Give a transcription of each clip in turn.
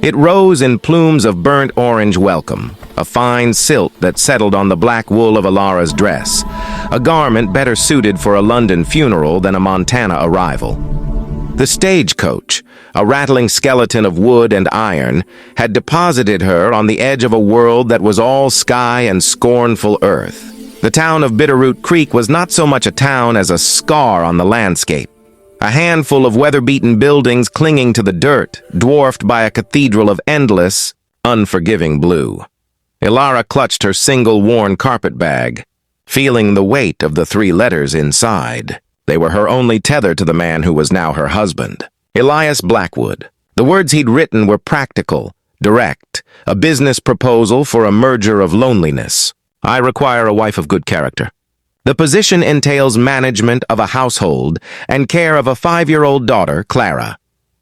It rose in plumes of burnt orange welcome, a fine silt that settled on the black wool of Ilara's dress, a garment better suited for a London funeral than a Montana arrival. The stagecoach, a rattling skeleton of wood and iron, had deposited her on the edge of a world that was all sky and scornful earth. The town of Bitterroot Creek was not so much a town as a scar on the landscape. A handful of weather-beaten buildings clinging to the dirt, dwarfed by a cathedral of endless, unforgiving blue. Ilara clutched her single worn carpet bag, feeling the weight of the 3 letters inside. They were her only tether to the man who was now her husband, Elias Blackwood. The words he'd written were practical, direct, a business proposal for a merger of loneliness. I require a wife of good character. The position entails management of a household and care of a 5-year-old daughter, Clara.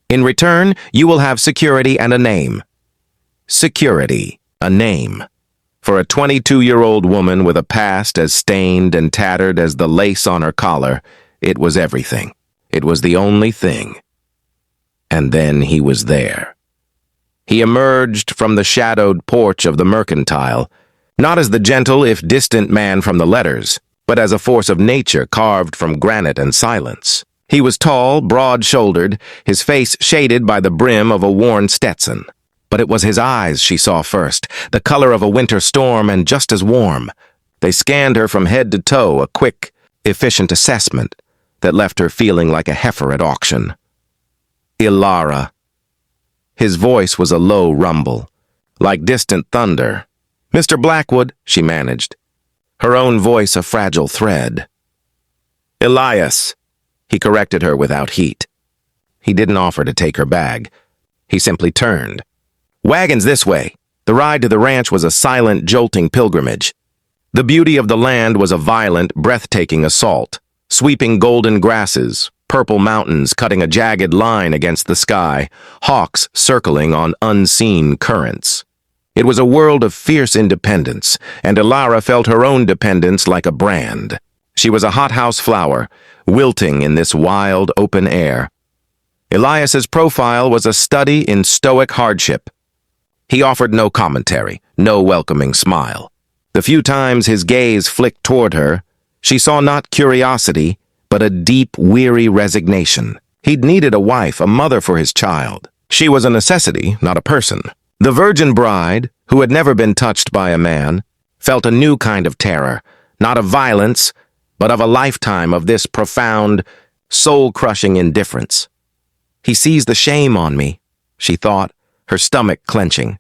In return, you will have security and a name. Security, a name. For a 22-year-old woman with a past as stained and tattered as the lace on her collar, it was everything. It was the only thing. And then he was there. He emerged from the shadowed porch of the mercantile, not as the gentle if distant man from the letters, but as a force of nature carved from granite and silence. He was tall, broad-shouldered, his face shaded by the brim of a worn Stetson. But it was his eyes she saw first, the color of a winter storm and just as warm. They scanned her from head to toe, a quick, efficient assessment that left her feeling like a heifer at auction. Ilara. His voice was a low rumble, like distant thunder. Mr. Blackwood, she managed, her own voice a fragile thread. Elias, he corrected her without heat. He didn't offer to take her bag. He simply turned. Wagons this way. The ride to the ranch was a silent, jolting pilgrimage. The beauty of the land was a violent, breathtaking assault. Sweeping golden grasses, purple mountains cutting a jagged line against the sky, hawks circling on unseen currents. It was a world of fierce independence, and Ilara felt her own dependence like a brand. She was a hothouse flower, wilting in this wild, open air. Elias's profile was a study in stoic hardship. He offered no commentary, no welcoming smile. The few times his gaze flicked toward her, she saw not curiosity, but a deep, weary resignation. He'd needed a wife, a mother for his child. She was a necessity, not a person. The virgin bride, who had never been touched by a man, felt a new kind of terror, not of violence, but of a lifetime of this profound, soul-crushing indifference. He sees the shame on me, she thought, her stomach clenching.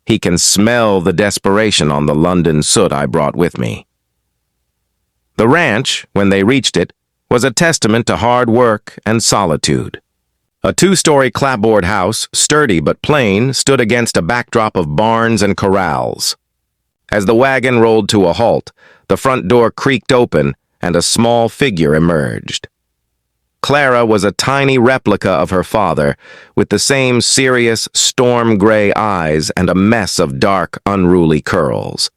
He can smell the desperation on the London soot I brought with me. The ranch, when they reached it, was a testament to hard work and solitude. A 2-story clapboard house, sturdy but plain, stood against a backdrop of barns and corrals. As the wagon rolled to a halt, the front door creaked open and a small figure emerged. Clara was a tiny replica of her father, with the same serious, storm-gray eyes and a mess of dark, unruly curls.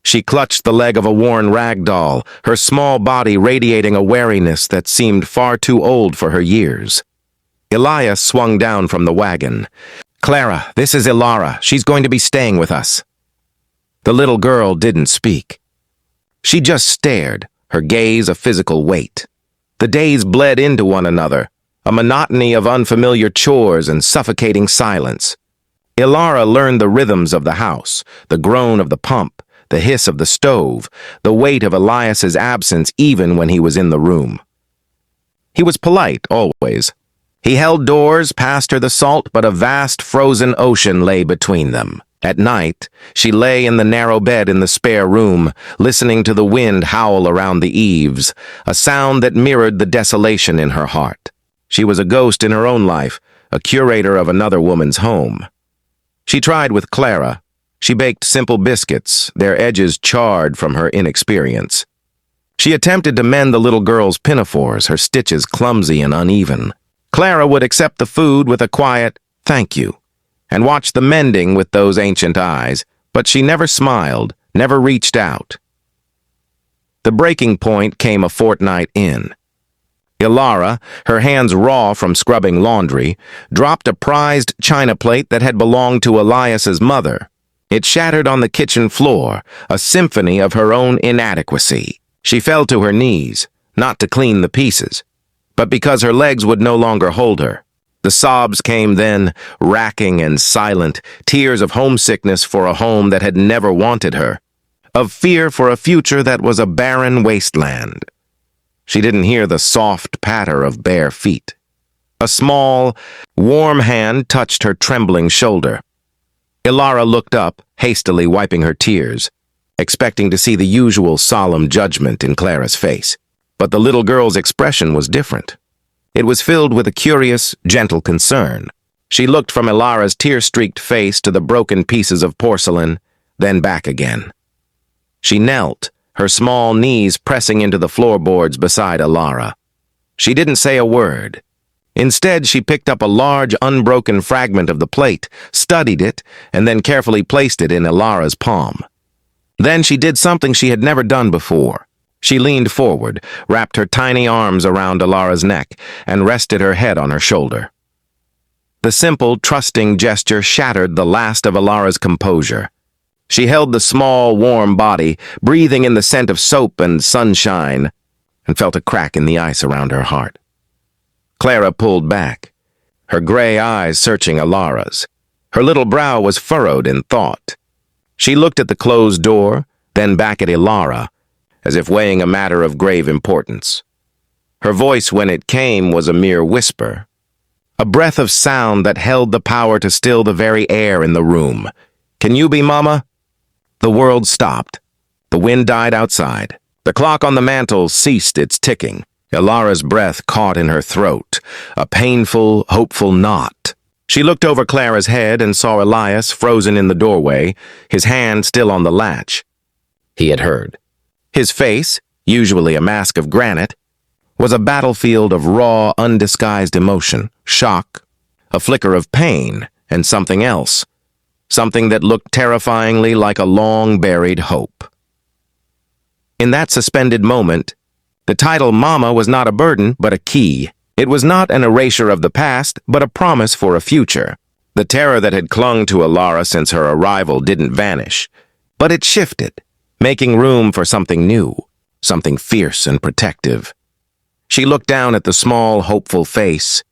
She clutched the leg of a worn rag doll, her small body radiating a wariness that seemed far too old for her years. Elias swung down from the wagon. Clara, this is Ilara. She's going to be staying with us. The little girl didn't speak. She just stared, her gaze a physical weight. The days bled into one another, a monotony of unfamiliar chores and suffocating silence. Ilara learned the rhythms of the house, the groan of the pump, the hiss of the stove, the weight of Elias's absence even when he was in the room. He was polite, always. He held doors past her the salt, but a vast frozen ocean lay between them. At night, she lay in the narrow bed in the spare room, listening to the wind howl around the eaves, a sound that mirrored the desolation in her heart. She was a ghost in her own life, a curator of another woman's home. She tried with Clara. She baked simple biscuits, their edges charred from her inexperience. She attempted to mend the little girl's pinafores, her stitches clumsy and uneven. Clara would accept the food with a quiet, "Thank you," and watch the mending with those ancient eyes, but she never smiled, never reached out. The breaking point came a fortnight in. Ilara, her hands raw from scrubbing laundry, dropped a prized china plate that had belonged to Elias's mother. It shattered on the kitchen floor, a symphony of her own inadequacy. She fell to her knees, not to clean the pieces, but because her legs would no longer hold her. The sobs came then, racking and silent, tears of homesickness for a home that had never wanted her, of fear for a future that was a barren wasteland. She didn't hear the soft patter of bare feet. A small, warm hand touched her trembling shoulder. Ilara looked up, hastily wiping her tears, expecting to see the usual solemn judgment in Clara's face. But the little girl's expression was different. It was filled with a curious, gentle concern. She looked from Ilara's tear-streaked face to the broken pieces of porcelain, then back again. She knelt, her small knees pressing into the floorboards beside Ilara. She didn't say a word. Instead, she picked up a large, unbroken fragment of the plate, studied it, and then carefully placed it in Ilara's palm. Then she did something she had never done before. She leaned forward, wrapped her tiny arms around Ilara's neck, and rested her head on her shoulder. The simple, trusting gesture shattered the last of Ilara's composure. She held the small, warm body, breathing in the scent of soap and sunshine, and felt a crack in the ice around her heart. Clara pulled back, her gray eyes searching Ilara's. Her little brow was furrowed in thought. She looked at the closed door, then back at Ilara, as if weighing a matter of grave importance. Her voice, when it came, was a mere whisper, a breath of sound that held the power to still the very air in the room. "Can you be Mama?" The world stopped. The wind died outside. The clock on the mantel ceased its ticking. Ilara's breath caught in her throat, a painful, hopeful knot. She looked over Clara's head and saw Elias frozen in the doorway, his hand still on the latch. He had heard. His face, usually a mask of granite, was a battlefield of raw, undisguised emotion, shock, a flicker of pain, and something else, something that looked terrifyingly like a long-buried hope. In that suspended moment, the title Mama was not a burden, but a key. It was not an erasure of the past, but a promise for a future. The terror that had clung to Ilara since her arrival didn't vanish, but it shifted, making room for something new, something fierce and protective. She looked down at the small, hopeful face.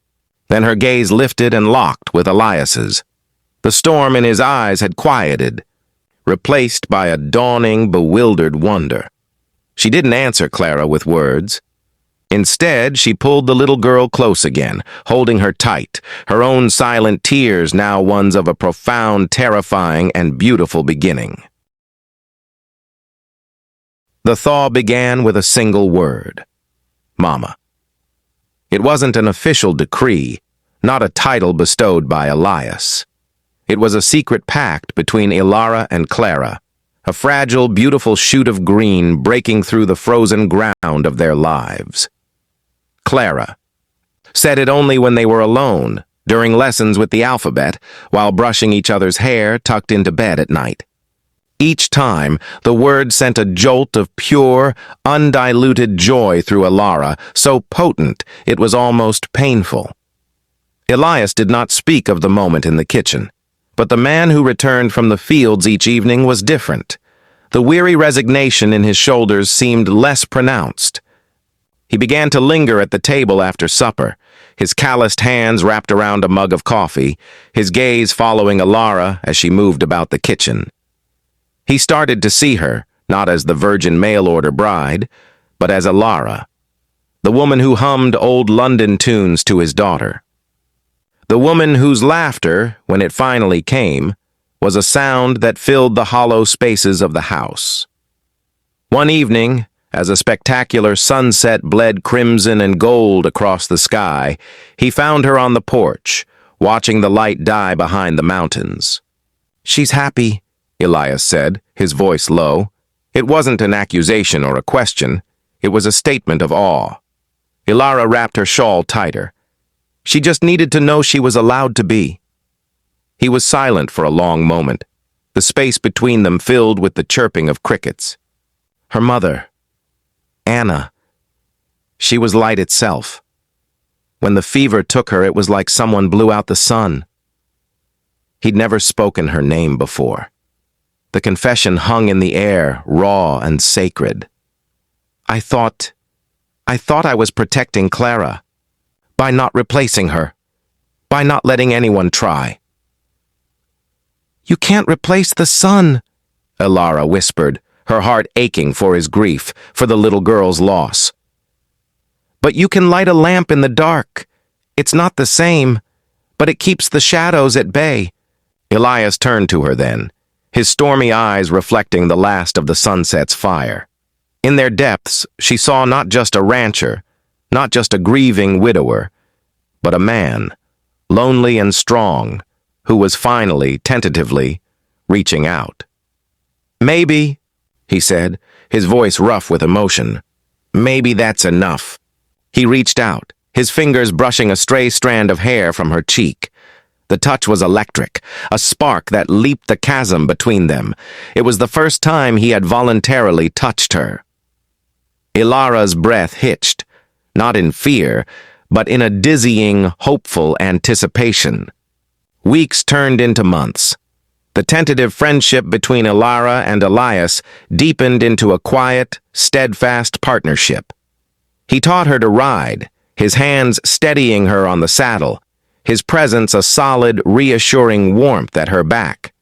Then her gaze lifted and locked with Elias's. The storm in his eyes had quieted, replaced by a dawning, bewildered wonder. She didn't answer Clara with words. Instead, she pulled the little girl close again, holding her tight, her own silent tears now ones of a profound, terrifying, and beautiful beginning. The thaw began with a single word: Mama. It wasn't an official decree, not a title bestowed by Elias. It was a secret pact between Ilara and Clara, a fragile, beautiful shoot of green breaking through the frozen ground of their lives. Clara said it only when they were alone, during lessons with the alphabet, while brushing each other's hair tucked into bed at night. Each time, the word sent a jolt of pure, undiluted joy through Ilara, so potent it was almost painful. Elias did not speak of the moment in the kitchen, but the man who returned from the fields each evening was different. The weary resignation in his shoulders seemed less pronounced. He began to linger at the table after supper, his calloused hands wrapped around a mug of coffee, his gaze following Ilara as she moved about the kitchen. He started to see her, not as the virgin mail-order bride, but as Ilara, the woman who hummed old London tunes to his daughter. The woman whose laughter, when it finally came, was a sound that filled the hollow spaces of the house. One evening, as a spectacular sunset bled crimson and gold across the sky, he found her on the porch, watching the light die behind the mountains. "She's happy," Elias said, his voice low. It wasn't an accusation or a question. It was a statement of awe. Ilara wrapped her shawl tighter. She just needed to know she was allowed to be. He was silent for a long moment, the space between them filled with the chirping of crickets. Her mother, Anna. She was light itself. When the fever took her, it was like someone blew out the sun. He'd never spoken her name before. The confession hung in the air, raw and sacred. I thought I was protecting Clara, by not replacing her, by not letting anyone try. You can't replace the sun, Elara whispered, her heart aching for his grief, for the little girl's loss. But you can light a lamp in the dark. It's not the same, but it keeps the shadows at bay. Elias turned to her then, his stormy eyes reflecting the last of the sunset's fire. In their depths, she saw not just a rancher, not just a grieving widower, but a man, lonely and strong, who was finally, tentatively, reaching out. Maybe, he said, his voice rough with emotion, maybe that's enough. He reached out, his fingers brushing a stray strand of hair from her cheek. The touch was electric, a spark that leaped the chasm between them. It was the first time he had voluntarily touched her. Ilara's breath hitched, not in fear, but in a dizzying, hopeful anticipation. Weeks turned into months. The tentative friendship between Elara and Elias deepened into a quiet, steadfast partnership. He taught her to ride, his hands steadying her on the saddle, his presence a solid, reassuring warmth at her back.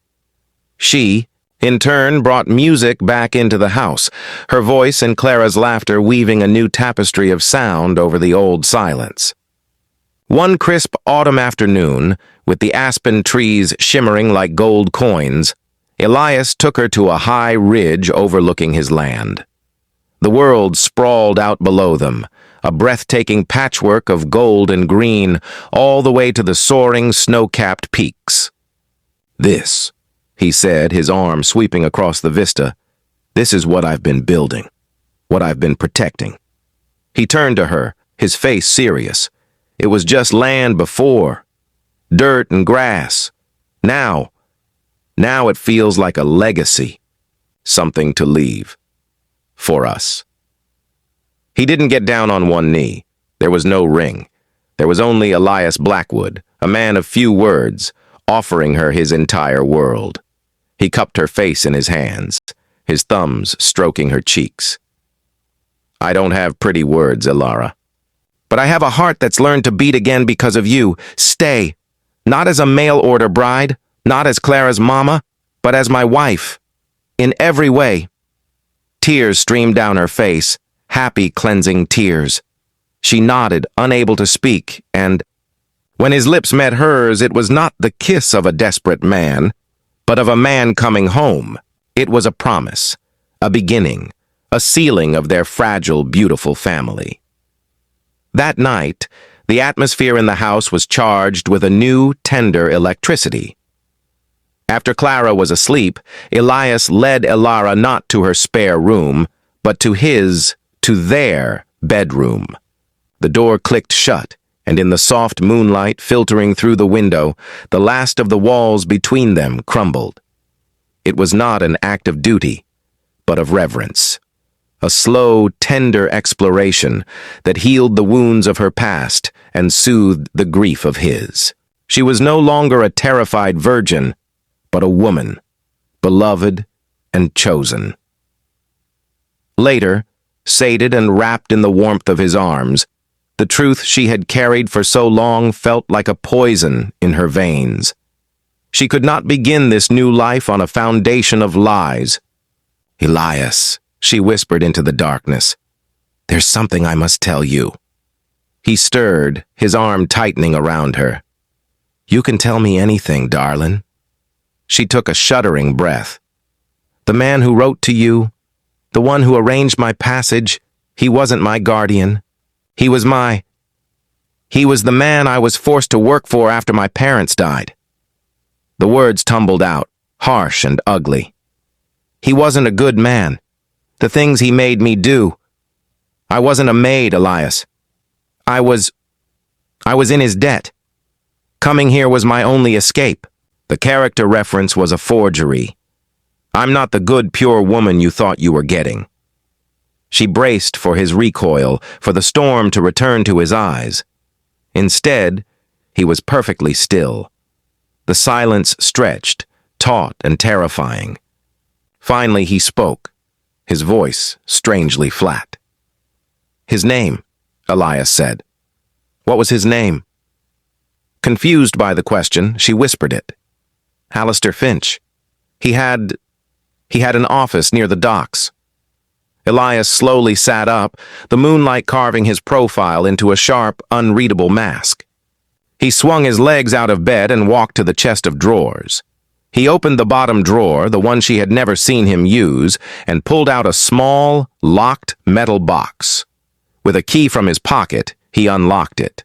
She, in turn, brought music back into the house, her voice and Clara's laughter weaving a new tapestry of sound over the old silence. One crisp autumn afternoon, with the aspen trees shimmering like gold coins, Elias took her to a high ridge overlooking his land. The world sprawled out below them, a breathtaking patchwork of gold and green, all the way to the soaring, snow-capped peaks. This, he said, his arm sweeping across the vista, this is what I've been building, what I've been protecting. He turned to her, his face serious. It was just land before, dirt and grass. Now it feels like a legacy, something to leave, for us. He didn't get down on one knee. There was no ring. There was only Elias Blackwood, a man of few words, offering her his entire world. He cupped her face in his hands, his thumbs stroking her cheeks. I don't have pretty words, Elara. But I have a heart that's learned to beat again because of you. Stay. Not as a mail-order bride, not as Clara's mama, but as my wife. In every way. Tears streamed down her face, happy, cleansing tears. She nodded, unable to speak, and when his lips met hers, it was not the kiss of a desperate man, but of a man coming home. It was a promise, a beginning, a sealing of their fragile, beautiful family. That night, the atmosphere in the house was charged with a new, tender electricity. After Clara was asleep, Elias led Elara not to her spare room, but to their bedroom. The door clicked shut, and in the soft moonlight filtering through the window, the last of the walls between them crumbled. It was not an act of duty, but of reverence. A slow, tender exploration that healed the wounds of her past and soothed the grief of his. She was no longer a terrified virgin, but a woman, beloved and chosen. Later, sated and wrapped in the warmth of his arms, the truth she had carried for so long felt like a poison in her veins. She could not begin this new life on a foundation of lies. Elias, she whispered into the darkness, there's something I must tell you. He stirred, his arm tightening around her. You can tell me anything, darling. She took a shuddering breath. The man who wrote to you, the one who arranged my passage, he wasn't my guardian. He was the man I was forced to work for after my parents died. The words tumbled out, harsh and ugly. He wasn't a good man. The things he made me do. I wasn't a maid, Elias. I was in his debt. Coming here was my only escape. The character reference was a forgery. I'm not the good, pure woman you thought you were getting. She braced for his recoil, for the storm to return to his eyes. Instead, he was perfectly still. The silence stretched, taut and terrifying. Finally he spoke, his voice strangely flat. "His name," Elias said. "What was his name?" Confused by the question, she whispered it. "Alistair Finch. He had an office near the docks." Elias slowly sat up, the moonlight carving his profile into a sharp, unreadable mask. He swung his legs out of bed and walked to the chest of drawers. He opened the bottom drawer, the one she had never seen him use, and pulled out a small, locked metal box. With a key from his pocket, he unlocked it.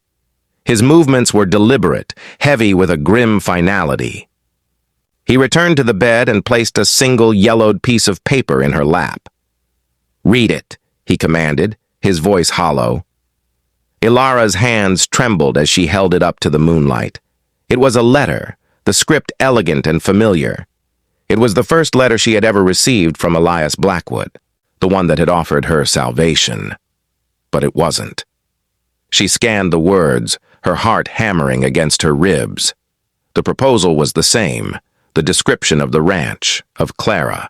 His movements were deliberate, heavy with a grim finality. He returned to the bed and placed a single yellowed piece of paper in her lap. "Read it," he commanded, his voice hollow. Ilara's hands trembled as she held it up to the moonlight. It was a letter, the script elegant and familiar. It was the first letter she had ever received from Elias Blackwood, the one that had offered her salvation. But it wasn't. She scanned the words, her heart hammering against her ribs. The proposal was the same, the description of the ranch, of Clara.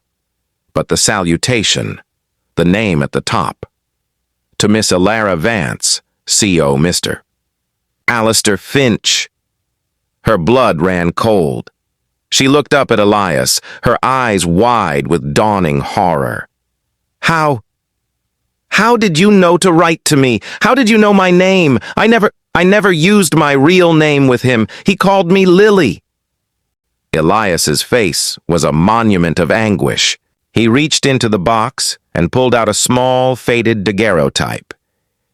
But the salutation, the name at the top. To Miss Ilara Vance, C.O. Mr. Alistair Finch. Her blood ran cold. She looked up at Elias, her eyes wide with dawning horror. How did you know to write to me? How did you know my name? I never used my real name with him. He called me Lily." Elias's face was a monument of anguish. He reached into the box and pulled out a small, faded daguerreotype.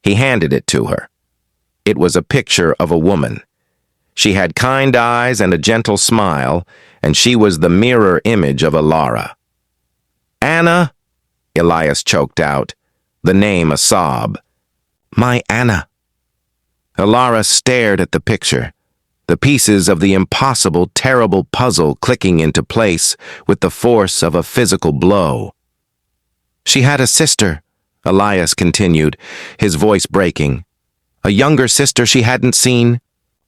He handed it to her. It was a picture of a woman. She had kind eyes and a gentle smile, and she was the mirror image of Ilara. "Anna," Elias choked out, the name a sob. "My Anna." Ilara stared at the picture, the pieces of the impossible, terrible puzzle clicking into place with the force of a physical blow. "She had a sister," Elias continued, his voice breaking. "A younger sister she hadn't seen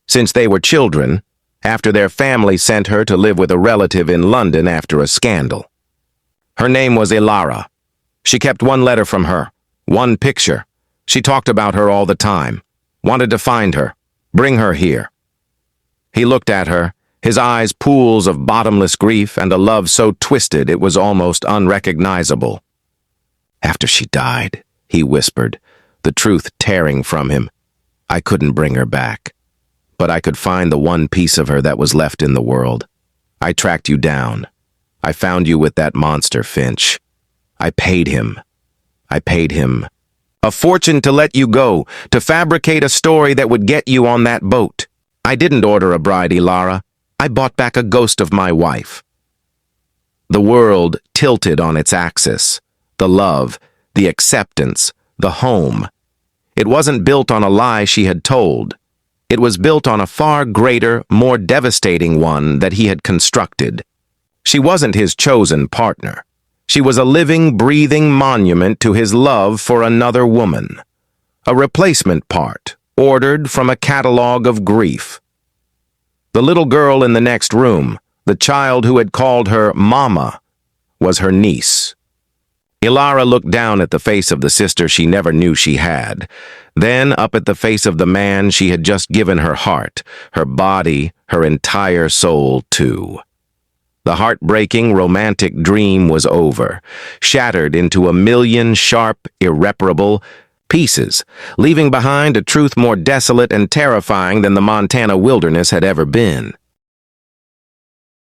since they were children, after their family sent her to live with a relative in London after a scandal. Her name was Ilara. She kept one letter from her, one picture. She talked about her all the time, wanted to find her, bring her here." He looked at her, his eyes pools of bottomless grief and a love so twisted it was almost unrecognizable. "After she died," he whispered, the truth tearing from him, "I couldn't bring her back. But I could find the one piece of her that was left in the world. I tracked you down. I found you with that monster, Finch. I paid him a fortune to let you go, to fabricate a story that would get you on that boat. I didn't order a bride, Ilara. I bought back a ghost of my wife." The world tilted on its axis. The love, the acceptance, the home. It wasn't built on a lie she had told. It was built on a far greater, more devastating one that he had constructed. She wasn't his chosen partner. She was a living, breathing monument to his love for another woman. A replacement part, ordered from a catalog of grief. The little girl in the next room, the child who had called her Mama, was her niece. Ilara looked down at the face of the sister she never knew she had, then up at the face of the man she had just given her heart, her body, her entire soul too. The heartbreaking, romantic dream was over, shattered into a million sharp, irreparable pieces, leaving behind a truth more desolate and terrifying than the Montana wilderness had ever been.